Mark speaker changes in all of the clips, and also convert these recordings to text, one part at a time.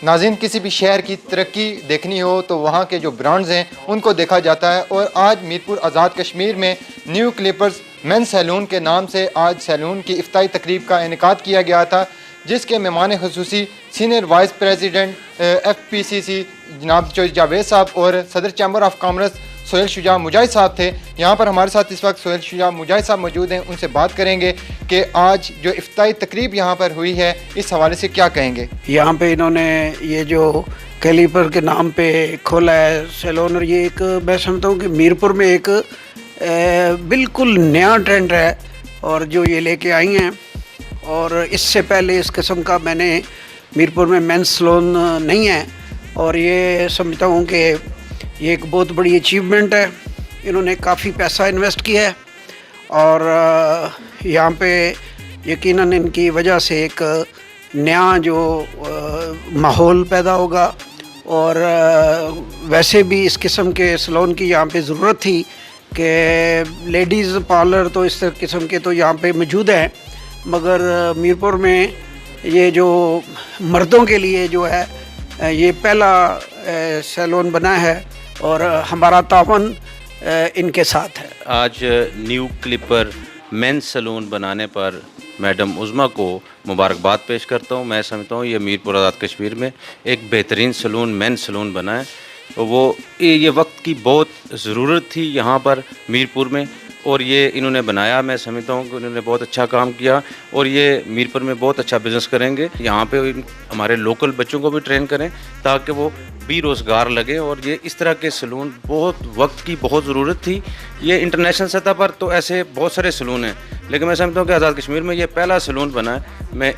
Speaker 1: ناظرین، کسی بھی شہر کی ترقی دیکھنی ہو تو وہاں کے جو برانڈز ہیں ان کو دیکھا جاتا ہے، اور آج میرپور آزاد کشمیر میں نیو کلپرز مین سیلون کے نام سے آج سیلون کی افتتاحی تقریب کا انعقاد کیا گیا تھا، جس کے مہمان خصوصی سینئر وائس پریزیڈنٹ FPCC جناب جاوید صاحب اور صدر چیمبر آف کامرس سہیل شجاع مجاہد صاحب تھے۔ یہاں پر ہمارے ساتھ اس وقت سہیل شجاع مجاہد صاحب موجود ہیں، ان سے بات کریں گے کہ آج جو افتتاحی تقریب یہاں پر ہوئی ہے اس حوالے سے کیا کہیں گے۔
Speaker 2: یہاں پہ انہوں نے یہ جو کیلیپر کے نام پہ کھولا ہے سیلون، اور یہ ایک میں سمجھتا ہوں کہ میرپور میں ایک بالکل نیا ٹرینڈ ہے اور جو یہ لے کے آئی ہیں، اور اس سے پہلے اس قسم کا میں نے میرپور میں مین سیلون نہیں ہے، اور یہ سمجھتا ہوں کہ یہ ایک بہت بڑی اچیومنٹ ہے۔ انہوں نے کافی پیسہ انویسٹ کیا ہے، اور یہاں پہ یقیناً ان کی وجہ سے ایک نیا جو ماحول پیدا ہوگا، اور ویسے بھی اس قسم کے سیلون کی یہاں پہ ضرورت تھی کہ لیڈیز پارلر تو اس قسم کے تو یہاں پہ موجود ہیں، مگر میرپور میں یہ جو مردوں کے لیے جو ہے یہ پہلا سیلون بنا ہے، اور ہمارا تعاون ان کے ساتھ ہے۔
Speaker 3: آج نیو کلپر مین سیلون بنانے پر میڈم عظمیٰ کو مبارکباد پیش کرتا ہوں۔ میں سمجھتا ہوں یہ میرپور آزاد کشمیر میں ایک بہترین سیلون مین سیلون بنا ہے، وہ یہ وقت کی بہت ضرورت تھی یہاں پر میرپور میں، اور یہ انہوں نے بنایا۔ میں سمجھتا ہوں کہ انہوں نے بہت اچھا کام کیا، اور یہ میرپور میں بہت اچھا بزنس کریں گے۔ یہاں پہ ہمارے لوکل بچوں کو بھی ٹرین کریں تاکہ وہ بھی روزگار لگے، اور یہ اس طرح کے سیلون بہت وقت کی بہت ضرورت تھی۔ یہ انٹرنیشنل سطح پر تو ایسے بہت سارے سیلون ہیں، لیکن میں سمجھتا ہوں کہ آزاد کشمیر میں یہ پہلا سیلون بنا ہے۔ میں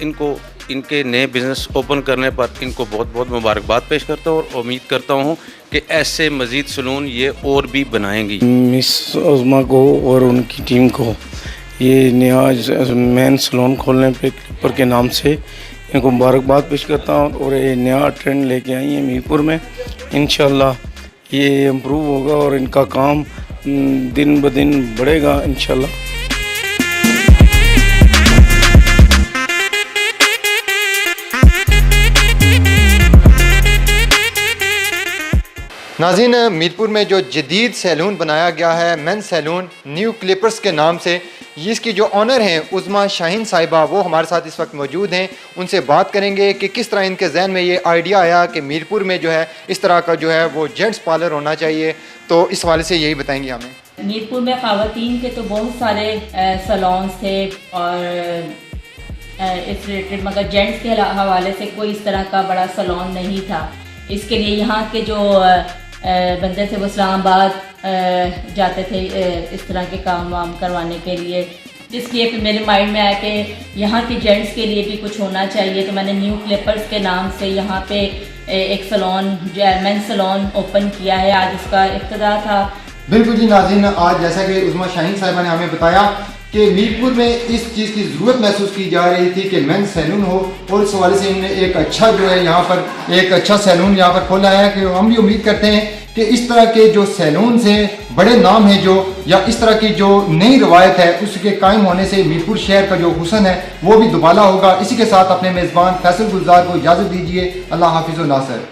Speaker 3: ان کے نئے بزنس اوپن کرنے پر ان کو بہت بہت مبارکباد پیش کرتا ہوں، اور امید کرتا ہوں کہ ایسے مزید سیلون یہ اور بھی بنائیں گی۔
Speaker 4: مس عظمیٰ کو اور ان کی ٹیم کو یہ نیا مین سیلون کھولنے پہ کلپر کے نام سے ان کو مبارکباد پیش کرتا ہوں، اور یہ نیا ٹرینڈ لے کے آئی ہیں میرپور میں۔ انشاءاللہ یہ امپروو ہوگا اور ان کا کام دن بدن بڑھے گا انشاءاللہ۔
Speaker 1: ناظرین، میرپور میں جو جدید سیلون بنایا گیا ہے مین سیلون نیو کلپرز کے نام سے، اس کی جو آنر ہیں عظمیٰ شاہین صاحبہ، وہ ہمارے ساتھ اس وقت موجود ہیں۔ ان سے بات کریں گے کہ کس طرح ان کے ذہن میں یہ آئیڈیا آیا کہ میرپور میں جو ہے اس طرح کا جو ہے وہ جینٹس پارلر ہونا چاہیے، تو اس حوالے سے یہی بتائیں گے ہمیں۔
Speaker 5: میرپور میں خواتین کے تو بہت سارے سیلونز تھے اور اس ریلیٹڈ، مگر جینٹس کے حوالے سے کوئی اس طرح کا بڑا سیلون نہیں تھا۔ اس کے لیے یہاں کے جو بندے تھے وہ اسلام آباد جاتے تھے اس طرح کے کام وام کروانے کے لیے، اس لیے پھر میرے مائنڈ میں آیا کہ یہاں کے جینٹس کے لیے بھی کچھ ہونا چاہیے، تو میں نے نیو کلپرز کے نام سے یہاں پہ ایک سیلون مین سیلون اوپن کیا ہے۔ آج اس کا افتتاح تھا۔
Speaker 1: بالکل جی ناظرین، آج جیسا کہ عظمیٰ شاہین صاحبہ نے ہمیں بتایا کہ میرپور میں اس چیز کی ضرورت محسوس کی جا رہی تھی کہ مین سیلون ہو، اور اس حوالے سے انہوں نے ایک اچھا جو ہے یہاں پر ایک اچھا سیلون یہاں پر کھولا ہے، کہ ہم بھی امید کرتے ہیں کہ اس طرح کے جو سیلونز ہیں، بڑے نام ہیں جو، یا اس طرح کی جو نئی روایت ہے اس کے قائم ہونے سے میرپور شہر کا جو حسن ہے وہ بھی دوبالا ہوگا۔ اسی کے ساتھ اپنے میزبان فیصل گلزار کو اجازت دیجیے۔ اللہ حافظ و ناصر۔